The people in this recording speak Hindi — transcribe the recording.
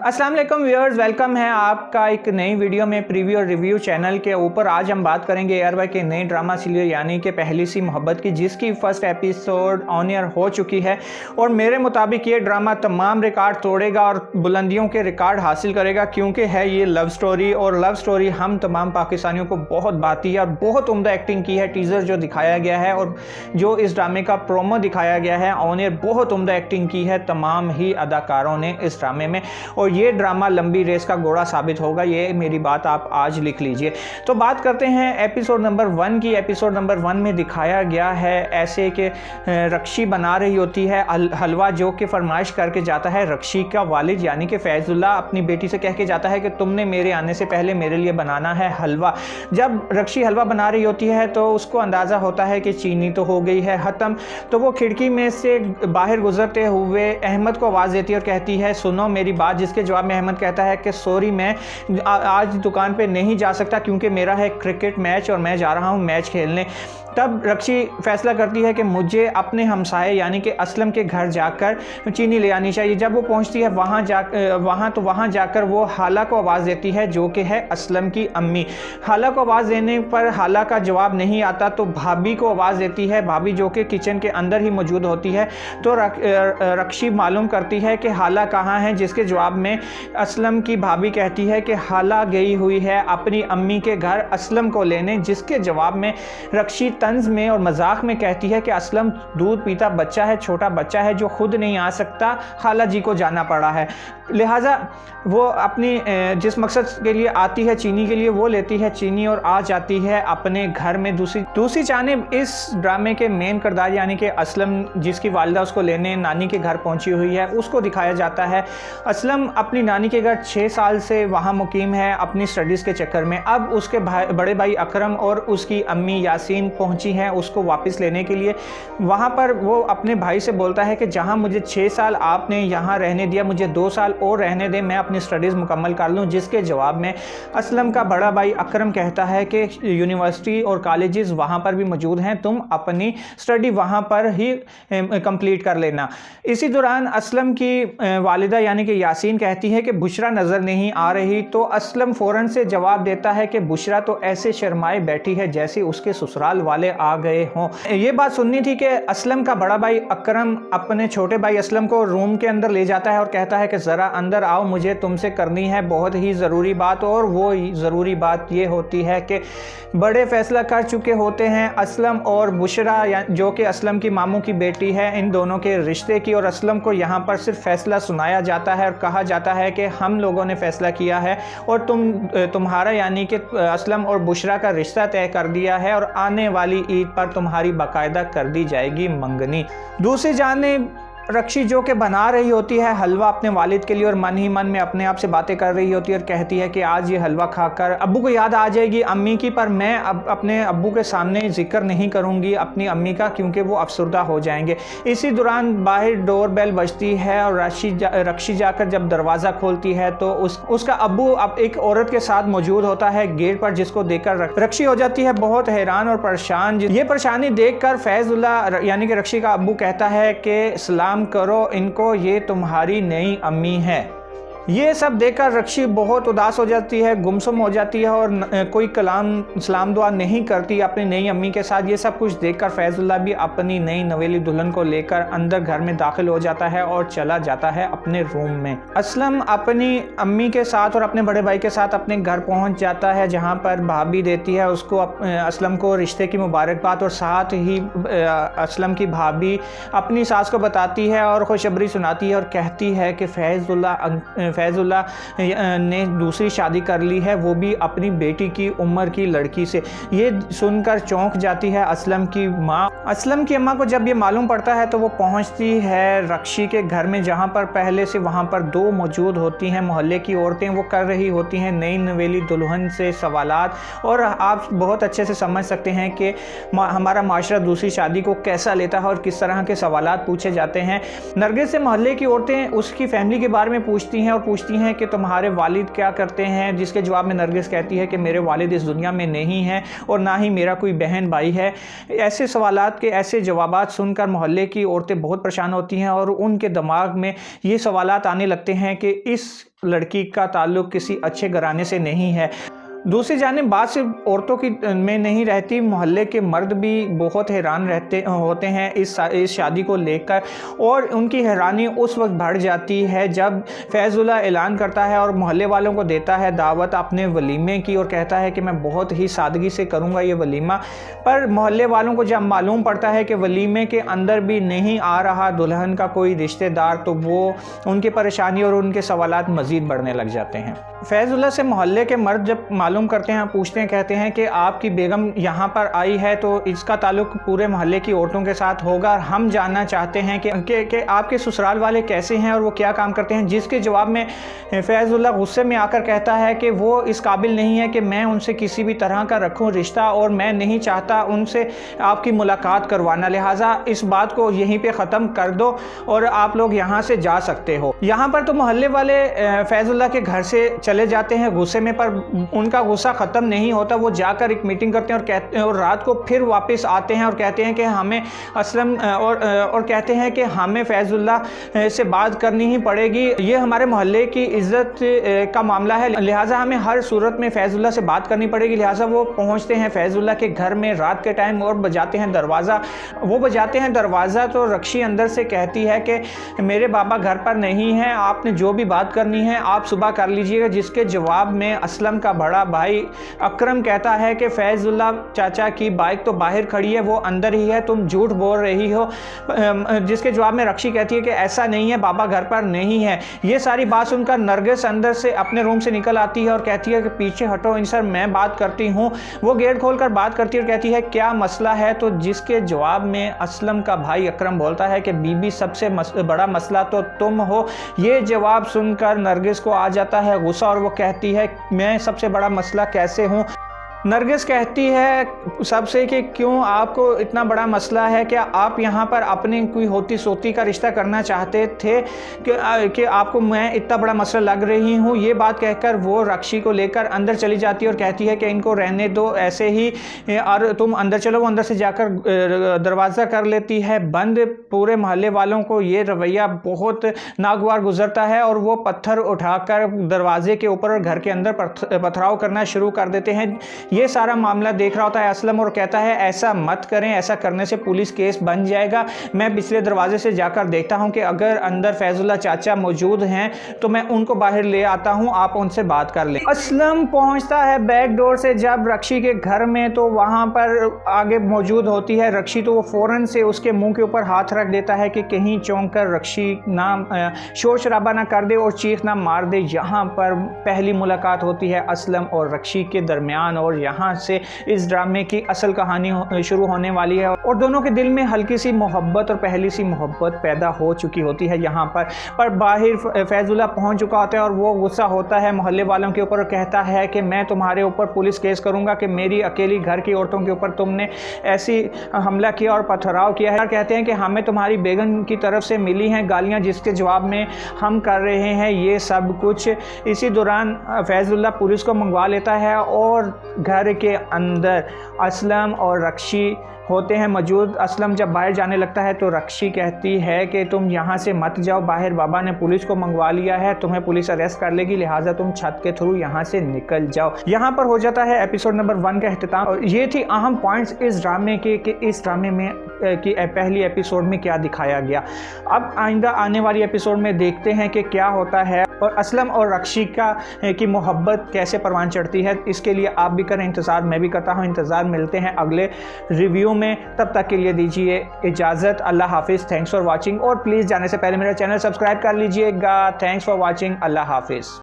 अस्सलाम वालेकुम व्यूअर्स, वेलकम है आपका एक नई वीडियो में प्रीव्यू और रिव्यू चैनल के ऊपर। आज हम बात करेंगे एयरवाई के नई ड्रामा सीरियल यानी कि पहली सी मोहब्बत की, जिसकी फर्स्ट एपिसोड ऑन एयर हो चुकी है और मेरे मुताबिक ये ड्रामा तमाम रिकॉर्ड तोड़ेगा और बुलंदियों के रिकॉर्ड हासिल करेगा, क्योंकि है ये लव स्टोरी और लव स्टोरी हम तमाम पाकिस्तानियों को बहुत भाती है और बहुत उम्दा एक्टिंग की है। टीज़र जो दिखाया गया है और जो इस ड्रामे का प्रोमो दिखाया गया है ऑन एयर, बहुत उम्दा एक्टिंग की है तमाम ही अदाकारों ने इस ड्रामे में, और ये ड्रामा लंबी रेस का घोड़ा साबित होगा। ये मेरी बात आप आज लिख लीजिए। तो बात करते हैं एपिसोड नंबर 1 की। एपिसोड नंबर 1 में दिखाया गया है ऐसे कि रक्षी बना रही होती है हलवा, जो कि फरमाइश करके जाता है रक्षी का वालिद यानी कि फैजुल्ला अपनी बेटी से कह के जाता है कि तुमने मेरे आने से पहले मेरे लिए बनाना है हलवा। जब रक्षी हलवा बना रही होती है तो उसको अंदाज़ा होता है कि चीनी तो हो गई है ख़त्म, तो वो खिड़की में से बाहर गुजरते हुए अहमद को आवाज़ देती है और कहती है सुनो मेरी बात, जिसके जवाब में अहमद कहता है कि सॉरी मैं आज दुकान पे नहीं जा सकता क्योंकि मेरा है क्रिकेट मैच और मैं जा रहा हूँ मैच खेलने। तब रक्षी फैसला करती है कि मुझे अपने हमसाये यानी कि असलम के घर जाकर चीनी ले आनी चाहिए। जब वो पहुंचती है वहाँ जाकर वो हाला को आवाज़ देती है, जो कि है असलम की अम्मी। हाला को आवाज़ देने पर हाला का जवाब नहीं आता तो भाभी को आवाज़ देती है, भाभी जो कि किचन के अंदर ही मौजूद होती है। तो रक्षी मालूम करती है कि हाला कहाँ है, जिसके जवाब में असलम की भाभी कहती है कि हाला गई हुई है अपनी अम्मी के घर असलम को लेने, जिसके जवाब में रक्षी तंज में और मजाक में कहती है कि असलम दूध पीता बच्चा है, छोटा बच्चा है जो खुद नहीं आ सकता, खाला जी को जाना पड़ा है, लिहाजा वो अपनी जिस मकसद के लिए आती है चीनी के लिए वो लेती है चीनी और आ जाती है अपने घर में। दूसरी जानिब इस ड्रामे के मेन किरदार यानी कि असलम, जिसकी वालिदा उसको लेने नानी के घर पहुंची हुई है, उसको दिखाया जाता है। असलम अपनी नानी के घर 6 साल से वहाँ मुकीम है अपनी स्टडीज़ के चक्कर में। अब उसके बड़े भाई अकरम और उसकी अम्मी यासीन पहुंची हैं उसको वापस लेने के लिए। वहाँ पर वो अपने भाई से बोलता है कि जहाँ मुझे 6 साल आपने यहाँ रहने दिया, मुझे 2 साल और रहने दें, मैं अपनी स्टडीज़ मुकम्मल कर लूँ। जिसके जवाब में असलम का बड़ा भाई अकरम कहता है कि यूनिवर्सिटी और कॉलेजेस वहाँ पर भी मौजूद हैं, तुम अपनी स्टडी वहाँ पर ही कंप्लीट कर लेना। इसी दौरान असलम की वालिदा यानी कि यासीन कहती है कि बुशरा नज़र नहीं आ रही, तो असलम फ़ौरन से जवाब देता है कि बुशरा तो ऐसे शर्माए बैठी है जैसे उसके ससुराल वाले आ गए हों। ये बात सुननी थी कि असलम का बड़ा भाई अकरम अपने छोटे भाई असलम को रूम के अंदर ले जाता है और कहता है कि ज़रा अंदर आओ, मुझे तुमसे करनी है बहुत ही ज़रूरी बात। और वो ज़रूरी बात ये होती है कि बड़े फैसला कर चुके होते हैं असलम और बुशरा, जो कि असलम की मामू की बेटी है, इन दोनों के रिश्ते की। और असलम को यहाँ पर सिर्फ फैसला सुनाया जाता है और कहा जाता है कि हम लोगों ने फैसला किया है और तुम्हारा यानी कि असलम और बुशरा का रिश्ता तय कर दिया है और आने वाली ईद पर तुम्हारी बाकायदा कर दी जाएगी मंगनी। दूसरी जानिब रक्षी जो कि बना रही होती है हलवा अपने वालिद के लिए और मन ही मन में अपने आप से बातें कर रही होती है और कहती है कि आज ये हलवा खाकर अब्बू को याद आ जाएगी अम्मी की, पर मैं अब अपने अब्बू के सामने जिक्र नहीं करूंगी अपनी अम्मी का क्योंकि वो अफसरदा हो जाएंगे। इसी दौरान बाहर डोर बेल बजती है और रक्षी जाकर जब दरवाज़ा खोलती है तो उसका अब्बू अब एक औरत के साथ मौजूद होता है गेट पर, जिसको देखकर रक्षी हो जाती है बहुत हैरान और परेशान। ये परेशानी देखकर फैजुल्ला यानी कि रक्षी का अब्बू कहता है कि सलाम करो इनको, ये तुम्हारी नई अम्मी है। ये सब देखकर रक्षी बहुत उदास हो जाती है, गुमसुम हो जाती है और कोई कलाम सलाम दुआ नहीं करती अपनी नई अम्मी के साथ। ये सब कुछ देखकर फैजुल्ला भी अपनी नई नवेली दुल्हन को लेकर अंदर घर में दाखिल हो जाता है और चला जाता है अपने रूम में। असलम अपनी अम्मी के साथ और अपने बड़े भाई के साथ अपने घर पहुंच जाता है, जहां पर भाभी देती है उसको असलम को रिश्ते की मुबारकबाद और साथ ही असलम की भाभी अपनी सास को बताती है और खुशखबरी सुनाती है और कहती है कि फैजुल्ला ने दूसरी शादी कर ली है, वो भी अपनी बेटी की उम्र की लड़की से। ये सुनकर चौंक जाती है असलम की माँ। असलम की अम्मा को जब ये मालूम पड़ता है तो वो पहुंचती है रक्षी के घर में, जहां पर पहले से वहां पर 2 मौजूद होती हैं मोहल्ले की औरतें। वो कर रही होती हैं नई नवेली दुल्हन से सवालात, और आप बहुत अच्छे से समझ सकते हैं कि हमारा माशरा दूसरी शादी को कैसा लेता है और किस तरह के सवालात पूछे जाते हैं। नरगिस से मोहल्ले की औरतें उसकी फैमिली के बारे में पूछती हैं और पूछती हैं कि तुम्हारे वालिद क्या करते हैं, जिसके जवाब में नरगिस कहती है कि मेरे वालिद इस दुनिया में नहीं हैं और ना ही मेरा कोई बहन भाई है। ऐसे सवालात के ऐसे जवाबात सुनकर मोहल्ले की औरतें बहुत परेशान होती हैं और उनके दिमाग में ये सवालात आने लगते हैं कि इस लड़की का ताल्लुक़ किसी अच्छे घराने से नहीं है। दूसरी जानिब बात सिर्फ औरतों की में नहीं रहती, मोहल्ले के मर्द भी बहुत हैरान होते हैं इस शादी को लेकर, और उनकी हैरानी उस वक्त बढ़ जाती है जब फैज़ुल्लाह ऐलान करता है और मोहल्ले वालों को देता है दावत अपने वलीमे की और कहता है कि मैं बहुत ही सादगी से करूंगा ये वलीमा। पर मोहल्ले वालों को जब मालूम पड़ता है कि वलीमे के अंदर भी नहीं आ रहा दुल्हन का कोई रिश्तेदार, तो वो उनकी परेशानी और उनके सवालात मज़ीद बढ़ने लग जाते हैं। फैज़ुल्लाह से मोहल्ले के मर्द जब मालूम करते हैं, पूछते हैं, कहते हैं कि आपकी बेगम यहाँ पर आई है तो इसका ताल्लुक पूरे मोहल्ले की औरतों के साथ होगा, और हम जानना चाहते हैं कि आपके ससुराल वाले कैसे हैं और वो क्या काम करते हैं। जिसके जवाब में फैज़ुल्लाह गुस्से में आकर कहता है कि वो इस काबिल नहीं है कि मैं उनसे किसी भी तरह का रखूँ रिश्ता, और मैं नहीं चाहता उनसे आपकी मुलाकात करवाना, लिहाजा इस बात को यहीं पर ख़त्म कर दो और आप लोग यहाँ से जा सकते हो। यहाँ पर तो मोहल्ले वाले फैज़ुल्लाह के घर से चले जाते हैं गुस्से में, पर उनका गुस्सा ख़त्म नहीं होता। वो जाकर एक मीटिंग करते हैं और रात को फिर वापस आते हैं और कहते हैं कि हमें असलम और कहते हैं कि हमें फैज़ुल्लाह से बात करनी ही पड़ेगी, ये हमारे मोहल्ले की इज़्ज़त का मामला है, लिहाजा हमें हर सूरत में फैज़ुल्लाह से बात करनी पड़ेगी। लिहाजा वो पहुँचते हैं फैज़ुल्लाह के घर में रात के टाइम और बजाते हैं दरवाज़ा। वो बजाते हैं दरवाज़ा तो रक्षी अंदर से कहती है कि मेरे बाबा घर पर नहीं हैं, आपने जो भी बात करनी है आप सुबह कर लीजिएगा। जिसके जवाब में असलम का बड़ा भाई अकरम कहता है कि फैज़ुल्लाह चाचा की बाइक तो बाहर खड़ी है, वो अंदर ही है, तुम झूठ बोल रही हो। जिसके जवाब में रक्षी कहती है कि ऐसा नहीं है, बाबा घर पर नहीं है। ये सारी बात सुनकर नरगिस अंदर से अपने रूम से निकल आती है और कहती है कि पीछे हटो इनसर, मैं बात करती हूँ। वो गेट खोलकर बात करती है और कहती है क्या मसला है। तो जिसके जवाब में असलम का भाई अकरम बोलता है कि बीबी सबसे बड़ा मसला तो तुम हो। ये जवाब सुनकर नरगिस को आ जाता है गुस्सा और वो कहती है मैं सबसे बड़ा मसला कैसे हूँ। नरगिस कहती है सबसे कि क्यों आपको इतना बड़ा मसला है, क्या आप यहाँ पर अपनी कोई होती सोती का रिश्ता करना चाहते थे कि आपको मैं इतना बड़ा मसला लग रही हूँ। ये बात कहकर वो रक्षी को लेकर अंदर चली जाती है और कहती है कि इनको रहने दो ऐसे ही और तुम अंदर चलो। वो अंदर से जाकर दरवाज़ा कर लेती है बंद। पूरे मोहल्ले वालों को ये रवैया बहुत नागवार गुजरता है और वो पत्थर उठाकर दरवाजे के ऊपर और घर के अंदर पथराव करना शुरू कर देते हैं। ये सारा मामला देख रहा होता है असलम और कहता है ऐसा मत करें, ऐसा करने से पुलिस केस बन जाएगा। मैं पिछले दरवाजे से जाकर देखता हूं कि अगर अंदर फैज़ुल्लाह चाचा मौजूद हैं तो मैं उनको बाहर ले आता हूं, आप उनसे बात कर लें। असलम पहुंचता है बैक डोर से जब रक्षी के घर में, तो वहां पर आगे मौजूद होती है रक्षी। तो वो फ़ौरन से उसके मुंह के ऊपर हाथ रख देता है कि कहीं चौंक कर रक्षी ना शोर शराबा ना कर दे और चीख ना मार दे। यहाँ पर पहली मुलाकात होती है असलम और रक्षी के दरमियान और यहाँ से इस ड्रामे की असल कहानी शुरू होने वाली है और दोनों के दिल में हल्की सी मोहब्बत और पहली सी मोहब्बत पैदा हो चुकी होती है। यहाँ पर बाहर फैज़ुल्लाह पहुँच चुका होता है और वो गुस्सा होता है मोहल्ले वालों के ऊपर और कहता है कि मैं तुम्हारे ऊपर पुलिस केस करूँगा कि मेरी अकेली घर की औरतों के ऊपर तुमने ऐसी हमला किया और पथराव किया है। कहते हैं कि हमें तुम्हारी बेगम की तरफ से मिली हैं गालियाँ, जिसके जवाब में हम कर रहे हैं ये सब कुछ। इसी दौरान फैज़ुल्लाह पुलिस को मंगवा लेता है और घर के अंदर असलम और रक्षी होते हैं मौजूद। असलम जब बाहर जाने लगता है तो रक्षी कहती है कि तुम यहाँ से मत जाओ, बाहर बाबा ने पुलिस को मंगवा लिया है, तुम्हें पुलिस अरेस्ट कर लेगी, लिहाजा तुम छत के थ्रू यहाँ से निकल जाओ। यहाँ पर हो जाता है एपिसोड नंबर 1 का अख्तिताम। और ये थी अहम पॉइंट्स इस ड्रामे के कि इस ड्रामे में कि पहली एपिसोड में क्या दिखाया गया। अब आइंदा आने वाली एपिसोड में देखते हैं कि क्या होता है और असलम और रक्षी की मोहब्बत कैसे परवान चढ़ती है। इसके लिए आप भी करें इंतज़ार, मैं भी करता हूँ इंतज़ार। मिलते हैं अगले रिव्यू में, तब तक के लिए दीजिए इजाज़त। अल्लाह हाफिज़, थैंक्स फॉर वॉचिंग। और प्लीज़ जाने से पहले मेरा चैनल सब्सक्राइब कर लीजिएगा। थैंक्स फॉर वॉचिंग, अल्लाह हाफिज़।